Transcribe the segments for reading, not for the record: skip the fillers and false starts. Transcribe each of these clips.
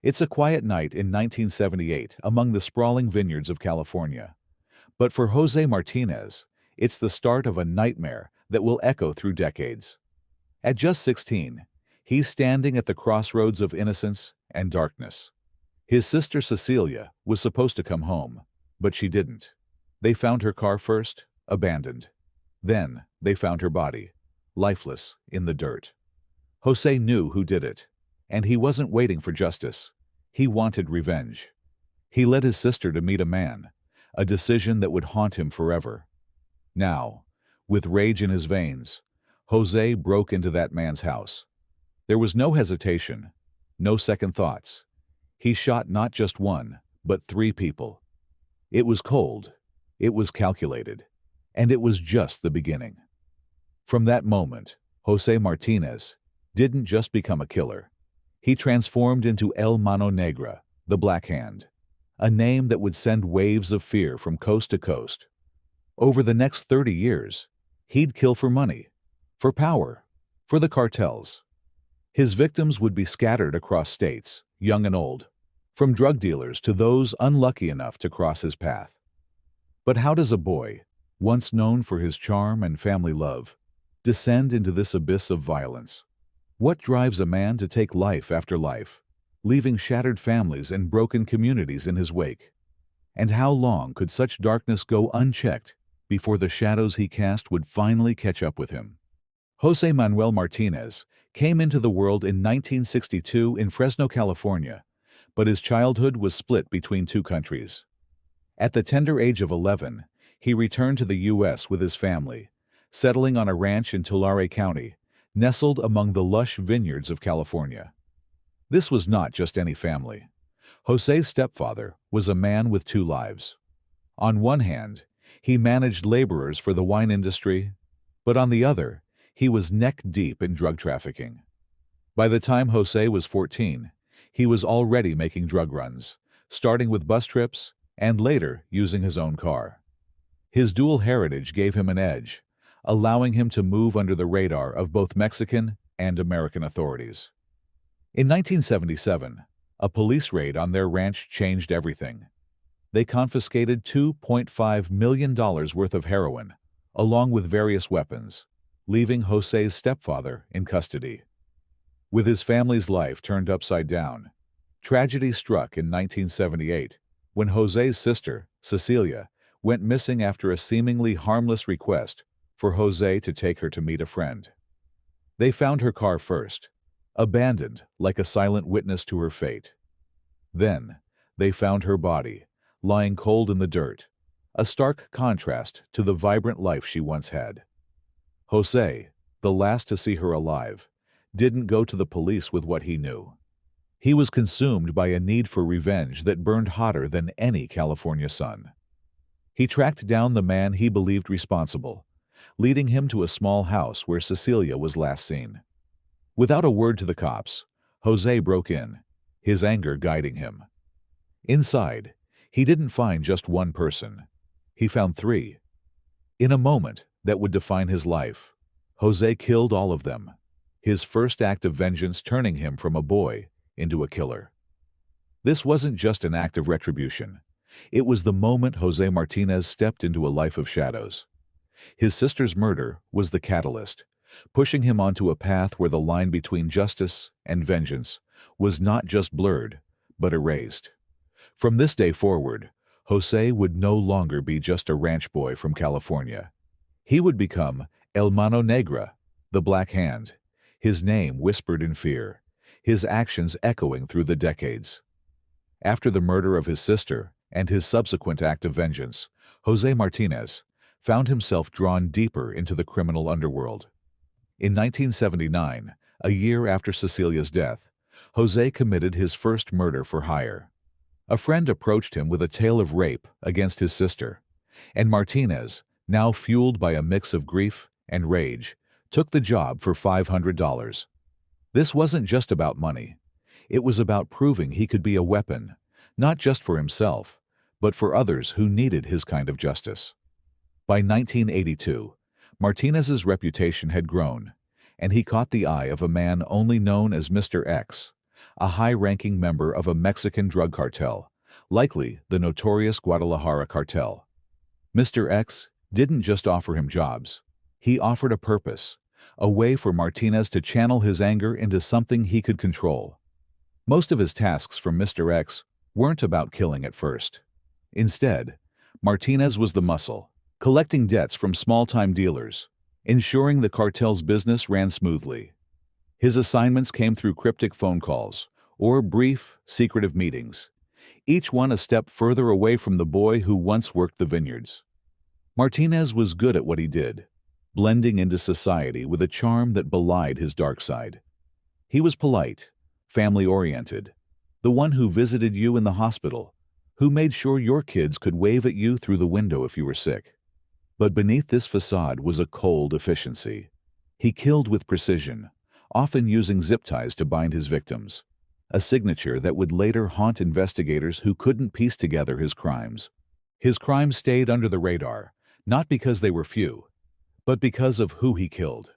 It's a quiet night in 1978 among the sprawling vineyards of California. But for José Martinez, it's the start of a nightmare that will echo through decades. At just 16, he's standing at the crossroads of innocence and darkness. His sister Cecilia was supposed to come home, but she didn't. They found her car first, abandoned. Then, they found her body, lifeless, in the dirt. José knew who did it, and he wasn't waiting for justice. He wanted revenge. He led his sister to meet a man, a decision that would haunt him forever. Now, with rage in his veins, José broke into that man's house. There was no hesitation, no second thoughts. He shot not just one, but 3 people. It was cold, it was calculated, and it was just the beginning. From that moment, José Martinez didn't just become a killer. He transformed into El Mano Negra, the Black Hand, a name that would send waves of fear from coast to coast. Over the next 30 years, he'd kill for money, for power, for the cartels. His victims would be scattered across states, young and old, from drug dealers to those unlucky enough to cross his path. But how does a boy, once known for his charm and family love, descend into this abyss of violence? What drives a man to take life after life, leaving shattered families and broken communities in his wake? And how long could such darkness go unchecked before the shadows he cast would finally catch up with him? José Manuel Martinez came into the world in 1962 in Fresno, California, but his childhood was split between 2 countries. At the tender age of 11, he returned to the U.S. with his family, settling on a ranch in Tulare County, nestled among the lush vineyards of California. This was not just any family. José's stepfather was a man with 2 lives. On one hand, he managed laborers for the wine industry, but on the other, he was neck-deep in drug trafficking. By the time José was 14, he was already making drug runs, starting with bus trips and later using his own car. His dual heritage gave him an edge, allowing him to move under the radar of both Mexican and American authorities. In 1977, a police raid on their ranch changed everything. They confiscated $2.5 million worth of heroin, along with various weapons, leaving José's stepfather in custody. With his family's life turned upside down, tragedy struck in 1978 when José's sister, Cecilia, went missing after a seemingly harmless request for José to take her to meet a friend. They found her car first, abandoned like a silent witness to her fate. Then, they found her body, lying cold in the dirt, a stark contrast to the vibrant life she once had. José, the last to see her alive, didn't go to the police with what he knew. He was consumed by a need for revenge that burned hotter than any California sun. He tracked down the man he believed responsible, leading him to a small house where Cecilia was last seen. Without a word to the cops, José broke in, his anger guiding him. Inside, he didn't find just one person. He found 3. In a moment that would define his life, José killed all of them, his first act of vengeance turning him from a boy into a killer. This wasn't just an act of retribution. It was the moment José Martinez stepped into a life of shadows. His sister's murder was the catalyst, pushing him onto a path where the line between justice and vengeance was not just blurred, but erased. From this day forward, José would no longer be just a ranch boy from California. He would become El Mano Negra, the Black Hand, his name whispered in fear, his actions echoing through the decades. After the murder of his sister and his subsequent act of vengeance, José Martinez found himself drawn deeper into the criminal underworld. In 1979, a year after Cecilia's death, José committed his first murder for hire. A friend approached him with a tale of rape against his sister, and Martinez, now fueled by a mix of grief and rage, took the job for $500. This wasn't just about money. It was about proving he could be a weapon, not just for himself, but for others who needed his kind of justice. By 1982, Martinez's reputation had grown, and he caught the eye of a man only known as Mr. X, a high-ranking member of a Mexican drug cartel, likely the notorious Guadalajara cartel. Mr. X didn't just offer him jobs. He offered a purpose, a way for Martinez to channel his anger into something he could control. Most of his tasks from Mr. X weren't about killing at first. Instead, Martinez was the muscle, collecting debts from small-time dealers, ensuring the cartel's business ran smoothly. His assignments came through cryptic phone calls or brief, secretive meetings, each one a step further away from the boy who once worked the vineyards. Martinez was good at what he did, blending into society with a charm that belied his dark side. He was polite, family-oriented, the one who visited you in the hospital, who made sure your kids could wave at you through the window if you were sick. But beneath this facade was a cold efficiency. He killed with precision, often using zip ties to bind his victims, a signature that would later haunt investigators who couldn't piece together his crimes. His crimes stayed under the radar, not because they were few, but because of who he killed.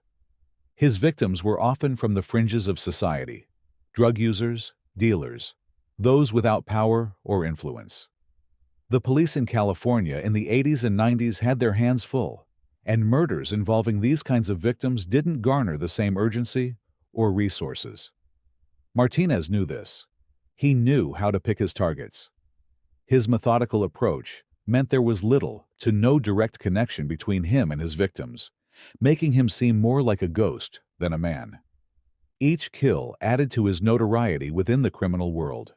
His victims were often from the fringes of society: drug users, dealers, those without power or influence. The police in California in the 80s and 90s had their hands full, and murders involving these kinds of victims didn't garner the same urgency or resources. Martinez knew this. He knew how to pick his targets. His methodical approach meant there was little to no direct connection between him and his victims, making him seem more like a ghost than a man. Each kill added to his notoriety within the criminal world.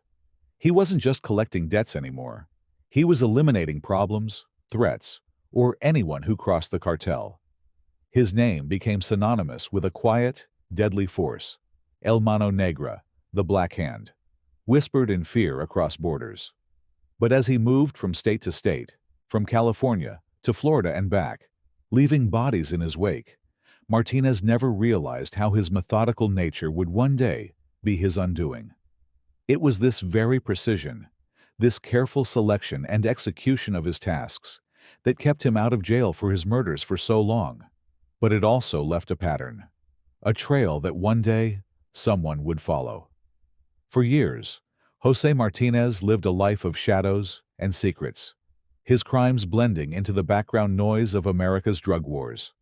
He wasn't just collecting debts anymore. He was eliminating problems, threats, or anyone who crossed the cartel. His name became synonymous with a quiet, deadly force, El Mano Negra, the Black Hand, whispered in fear across borders. But as he moved from state to state, from California to Florida and back, leaving bodies in his wake, Martinez never realized how his methodical nature would one day be his undoing. It was this very precision, this careful selection and execution of his tasks, that kept him out of jail for his murders for so long. But it also left a pattern, a trail that one day someone would follow. For years, José Martinez lived a life of shadows and secrets, his crimes blending into the background noise of America's drug wars.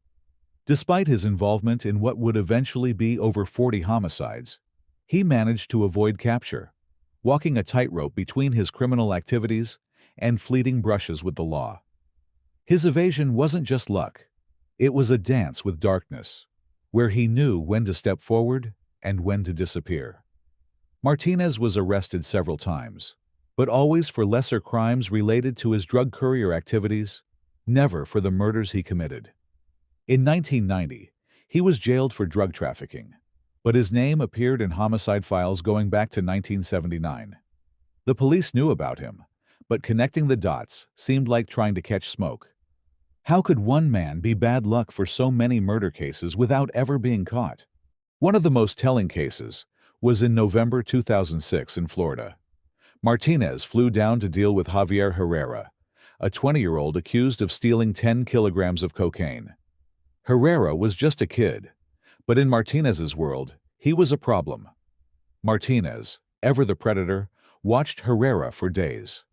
Despite his involvement in what would eventually be over 40 homicides, he managed to avoid capture, walking a tightrope between his criminal activities and fleeting brushes with the law. His evasion wasn't just luck. It was a dance with darkness, where he knew when to step forward and when to disappear. Martinez was arrested several times, but always for lesser crimes related to his drug courier activities, never for the murders he committed. In 1990, he was jailed for drug trafficking, but his name appeared in homicide files going back to 1979. The police knew about him, but connecting the dots seemed like trying to catch smoke. How could one man be bad luck for so many murder cases without ever being caught? One of the most telling cases was in November 2006 in Florida. Martinez flew down to deal with Javier Herrera, a 20-year-old accused of stealing 10 kilograms of cocaine. Herrera was just a kid, but in Martinez's world, he was a problem. Martinez, ever the predator, watched Herrera for days.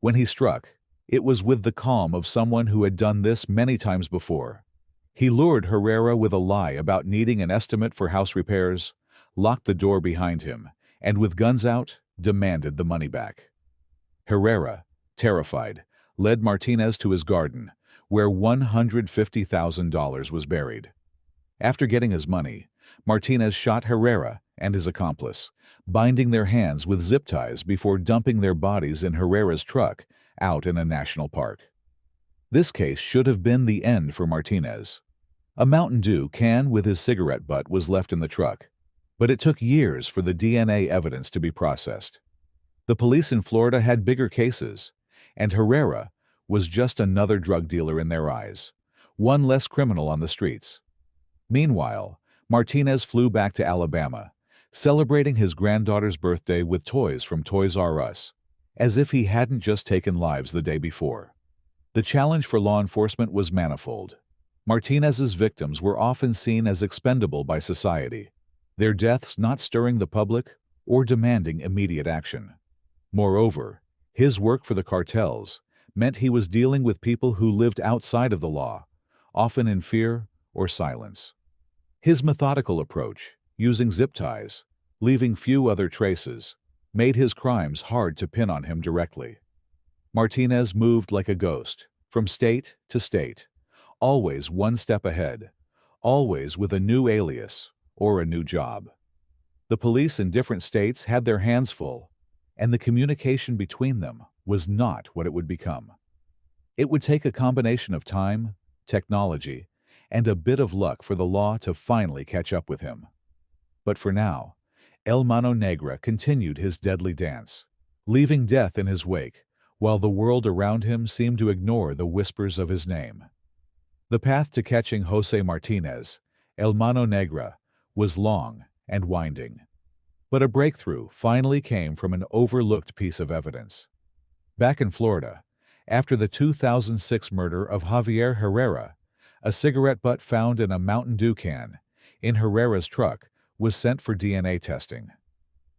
When he struck, it was with the calm of someone who had done this many times before. He lured Herrera with a lie about needing an estimate for house repairs, locked the door behind him, and with guns out, demanded the money back. Herrera, terrified, led Martinez to his garden, where $150,000 was buried. After getting his money, Martinez shot Herrera and his accomplice, binding their hands with zip ties before dumping their bodies in Herrera's truck out in a national park. This case should have been the end for Martinez. A Mountain Dew can with his cigarette butt was left in the truck, but it took years for the DNA evidence to be processed. The police in Florida had bigger cases, and Herrera was just another drug dealer in their eyes, one less criminal on the streets. Meanwhile, Martinez flew back to Alabama, celebrating his granddaughter's birthday with toys from Toys R Us, as if he hadn't just taken lives the day before. The challenge for law enforcement was manifold. Martinez's victims were often seen as expendable by society, their deaths not stirring the public or demanding immediate action. Moreover, his work for the cartels meant he was dealing with people who lived outside of the law, often in fear or silence. His methodical approach, using zip ties, leaving few other traces, made his crimes hard to pin on him directly. Martinez moved like a ghost, from state to state, always one step ahead, always with a new alias or a new job. The police in different states had their hands full, and the communication between them was not what it would become. It would take a combination of time, technology, and a bit of luck for the law to finally catch up with him. But for now, El Mano Negra continued his deadly dance, leaving death in his wake, while the world around him seemed to ignore the whispers of his name. The path to catching José Martinez, El Mano Negra, was long and winding. But a breakthrough finally came from an overlooked piece of evidence. Back in Florida, after the 2006 murder of Javier Herrera, a cigarette butt found in a Mountain Dew can in Herrera's truck was sent for DNA testing.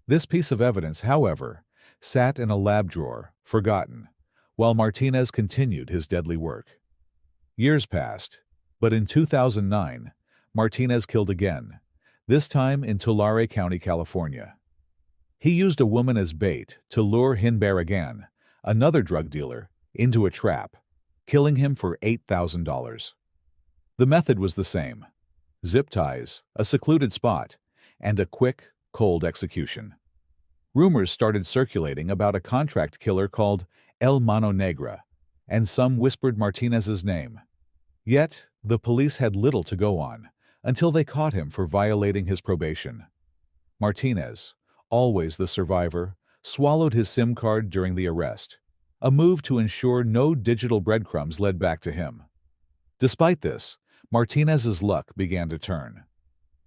This piece of evidence, however, sat in a lab drawer, forgotten, while Martinez continued his deadly work. Years passed, but in 2009, Martinez killed again, this time in Tulare County, California. He used a woman as bait to lure Barragan, another drug dealer, into a trap, killing him for $8,000. The method was the same: zip ties, a secluded spot, and a quick, cold execution. Rumors started circulating about a contract killer called El Mano Negra, and some whispered Martinez's name. Yet, the police had little to go on until they caught him for violating his probation. Martinez, always the survivor, swallowed his SIM card during the arrest, a move to ensure no digital breadcrumbs led back to him. Despite this, Martinez's luck began to turn.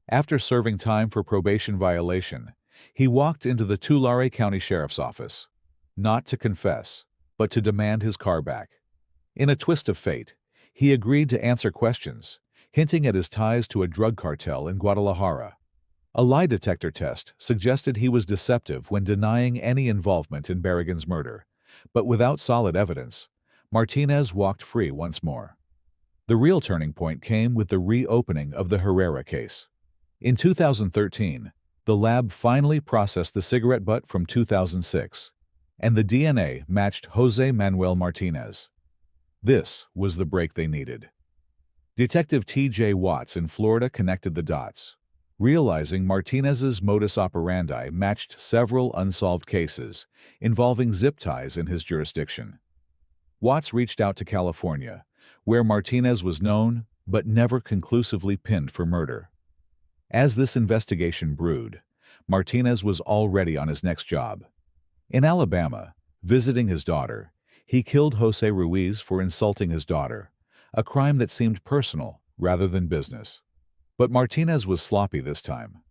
After serving time for probation violation, he walked into the Tulare County Sheriff's Office, not to confess, but to demand his car back. In a twist of fate, he agreed to answer questions, hinting at his ties to a drug cartel in Guadalajara. A lie detector test suggested he was deceptive when denying any involvement in Barragan's murder, but without solid evidence, Martinez walked free once more. The real turning point came with the reopening of the Herrera case. In 2013, the lab finally processed the cigarette butt from 2006, and the DNA matched José Manuel Martinez. This was the break they needed. Detective T.J. Watts in Florida connected the dots, realizing Martinez's modus operandi matched several unsolved cases involving zip ties in his jurisdiction. Watts reached out to California, where Martinez was known but never conclusively pinned for murder. As this investigation brewed, Martinez was already on his next job. In Alabama, visiting his daughter, he killed José Ruiz for insulting his daughter, a crime that seemed personal rather than business. But Martinez was sloppy this time.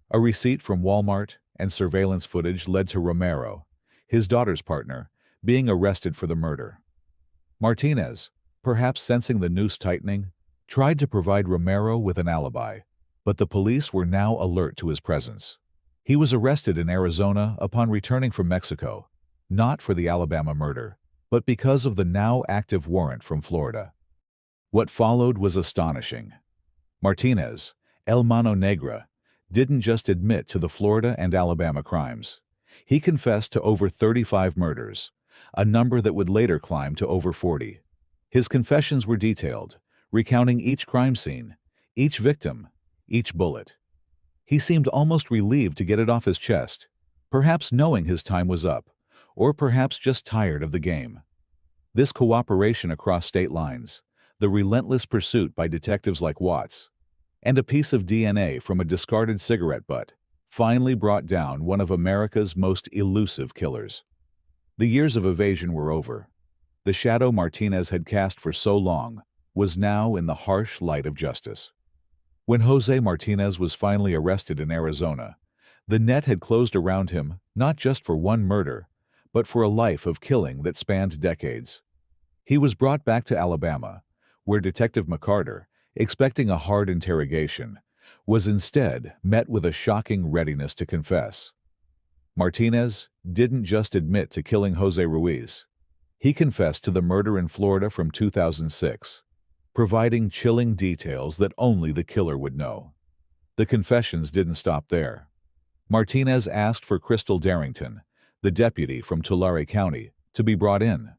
A receipt from Walmart and surveillance footage led to Romero, his daughter's partner, being arrested for the murder. Martinez, perhaps sensing the noose tightening, tried to provide Romero with an alibi, but the police were now alert to his presence. He was arrested in Arizona upon returning from Mexico, not for the Alabama murder, but because of the now active warrant from Florida. What followed was astonishing. Martinez, El Mano Negra, didn't just admit to the Florida and Alabama crimes. He confessed to over 35 murders, a number that would later climb to over 40. His confessions were detailed, recounting each crime scene, each victim, each bullet. He seemed almost relieved to get it off his chest, perhaps knowing his time was up, or perhaps just tired of the game. This cooperation across state lines, the relentless pursuit by detectives like Watts, and a piece of DNA from a discarded cigarette butt finally brought down one of America's most elusive killers. The years of evasion were over. The shadow Martinez had cast for so long was now in the harsh light of justice. When José Martinez was finally arrested in Arizona, the net had closed around him not just for one murder, but for a life of killing that spanned decades. He was brought back to Alabama, where Detective McCarter, expecting a hard interrogation, was instead met with a shocking readiness to confess. Martinez didn't just admit to killing Jose Ruiz. He confessed to the murder in Florida from 2006, providing chilling details that only the killer would know. The confessions didn't stop there. Martinez asked for Crystal Darrington, the deputy from Tulare County, to be brought in.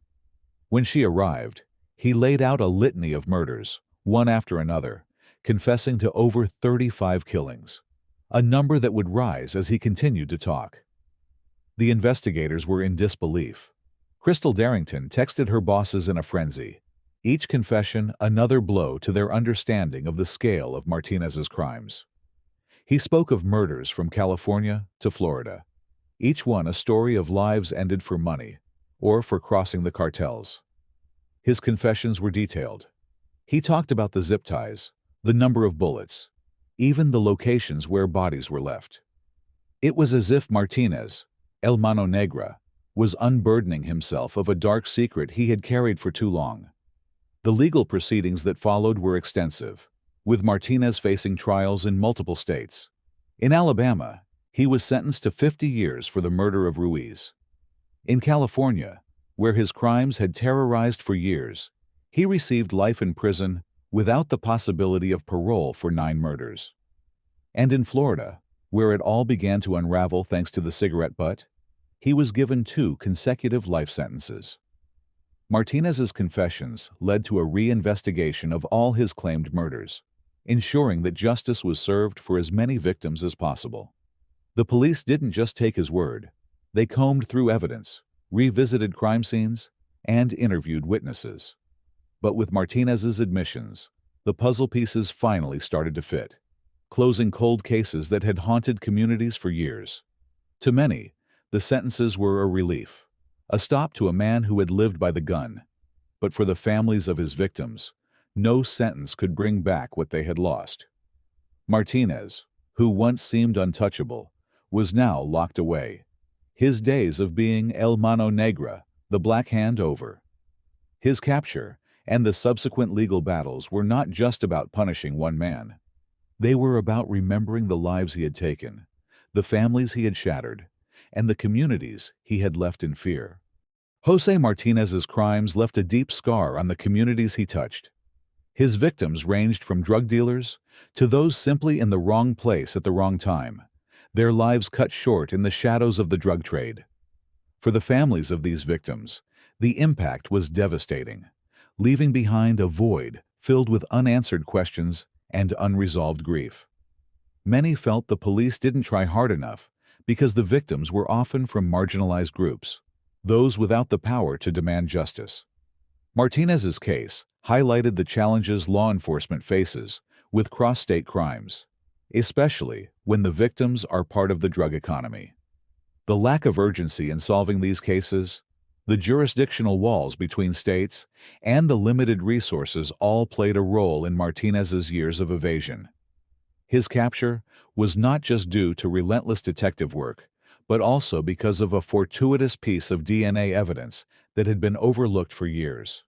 When she arrived, he laid out a litany of murders, one after another, confessing to over 35 killings, a number that would rise as he continued to talk. The investigators were in disbelief. Crystal Darrington texted her bosses in a frenzy, each confession another blow to their understanding of the scale of Martinez's crimes. He spoke of murders from California to Florida, each one a story of lives ended for money or for crossing the cartels. His confessions were detailed. He talked about the zip ties, the number of bullets, even the locations where bodies were left. It was as if Martinez, El Mano Negra, was unburdening himself of a dark secret he had carried for too long. The legal proceedings that followed were extensive, with Martinez facing trials in multiple states. In Alabama, he was sentenced to 50 years for the murder of Ruiz. In California, where his crimes had terrorized for years, he received life in prison without the possibility of parole for 9 murders. And in Florida, where it all began to unravel thanks to the cigarette butt, he was given 2 consecutive life sentences. Martinez's confessions led to a reinvestigation of all his claimed murders, ensuring that justice was served for as many victims as possible. The police didn't just take his word. They combed through evidence, revisited crime scenes, and interviewed witnesses. But with Martinez's admissions, the puzzle pieces finally started to fit, closing cold cases that had haunted communities for years. To many, the sentences were a relief, a stop to a man who had lived by the gun. But for the families of his victims, no sentence could bring back what they had lost. Martinez, who once seemed untouchable, was now locked away. His days of being El Mano Negra, the Black Hand, over. His capture and the subsequent legal battles were not just about punishing one man. They were about remembering the lives he had taken, the families he had shattered, and the communities he had left in fear. José Martinez's crimes left a deep scar on the communities he touched. His victims ranged from drug dealers to those simply in the wrong place at the wrong time, their lives cut short in the shadows of the drug trade. For the families of these victims, the impact was devastating, leaving behind a void filled with unanswered questions and unresolved grief. Many felt the police didn't try hard enough because the victims were often from marginalized groups, those without the power to demand justice. Martinez's case highlighted the challenges law enforcement faces with cross-state crimes, especially when the victims are part of the drug economy. The lack of urgency in solving these cases, the jurisdictional walls between states, and the limited resources all played a role in Martinez's years of evasion. His capture was not just due to relentless detective work, but also because of a fortuitous piece of DNA evidence that had been overlooked for years.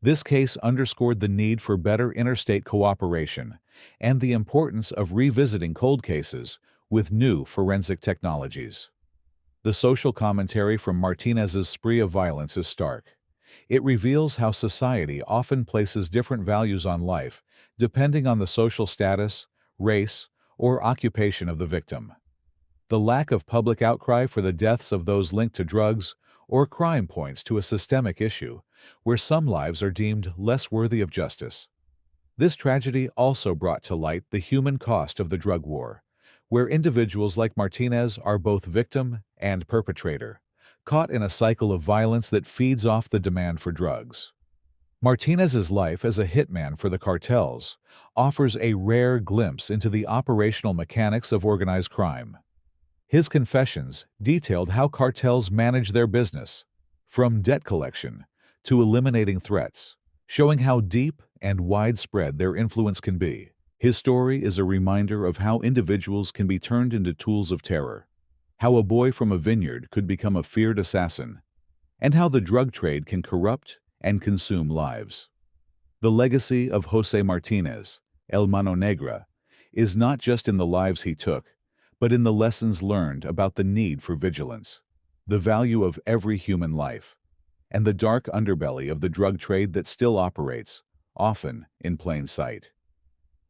This case underscored the need for better interstate cooperation and the importance of revisiting cold cases with new forensic technologies. The social commentary from Martinez's spree of violence is stark. It reveals how society often places different values on life depending on the social status, race, or occupation of the victim. The lack of public outcry for the deaths of those linked to drugs or crime points to a systemic issue where some lives are deemed less worthy of justice. This tragedy also brought to light the human cost of the drug war, where individuals like Martinez are both victim and perpetrator, caught in a cycle of violence that feeds off the demand for drugs. Martinez's life as a hitman for the cartels offers a rare glimpse into the operational mechanics of organized crime. His confessions detailed how cartels manage their business, from debt collection to eliminating threats, showing how deep and widespread their influence can be. His story is a reminder of how individuals can be turned into tools of terror, how a boy from a vineyard could become a feared assassin, and how the drug trade can corrupt and consume lives. The legacy of José Martinez, El Mano Negra, is not just in the lives he took, but in the lessons learned about the need for vigilance, the value of every human life, and the dark underbelly of the drug trade that still operates, often in plain sight.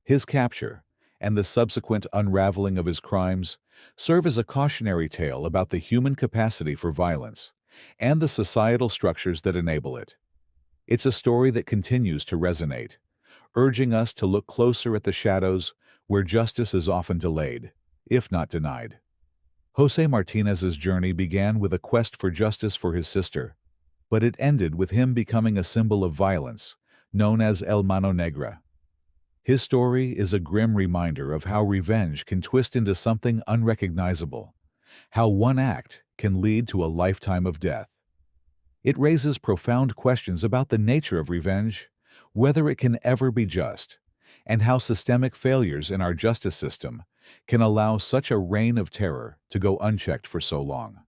His capture, and the subsequent unraveling of his crimes, serve as a cautionary tale about the human capacity for violence and the societal structures that enable it. It's a story that continues to resonate, urging us to look closer at the shadows where justice is often delayed, if not denied. José Martinez's journey began with a quest for justice for his sister, but it ended with him becoming a symbol of violence, known as El Mano Negra. His story is a grim reminder of how revenge can twist into something unrecognizable, how one act can lead to a lifetime of death. It raises profound questions about the nature of revenge, whether it can ever be just, and how systemic failures in our justice system can allow such a reign of terror to go unchecked for so long.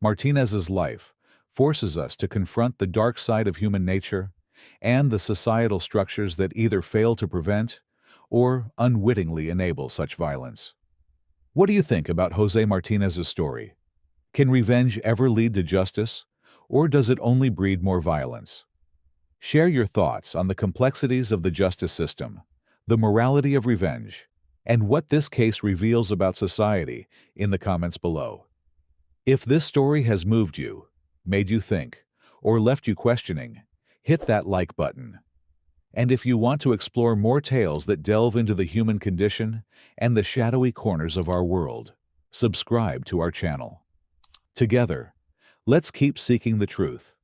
Martinez's life forces us to confront the dark side of human nature and the societal structures that either fail to prevent or unwittingly enable such violence. What do you think about José Martinez's story? Can revenge ever lead to justice, or does it only breed more violence? Share your thoughts on the complexities of the justice system, the morality of revenge, and what this case reveals about society in the comments below. If this story has moved you, made you think, or left you questioning, hit that like button. And if you want to explore more tales that delve into the human condition and the shadowy corners of our world, subscribe to our channel. Together, let's keep seeking the truth,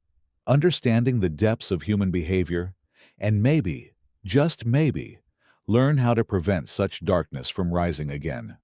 understanding the depths of human behavior, and maybe, just maybe, learn how to prevent such darkness from rising again.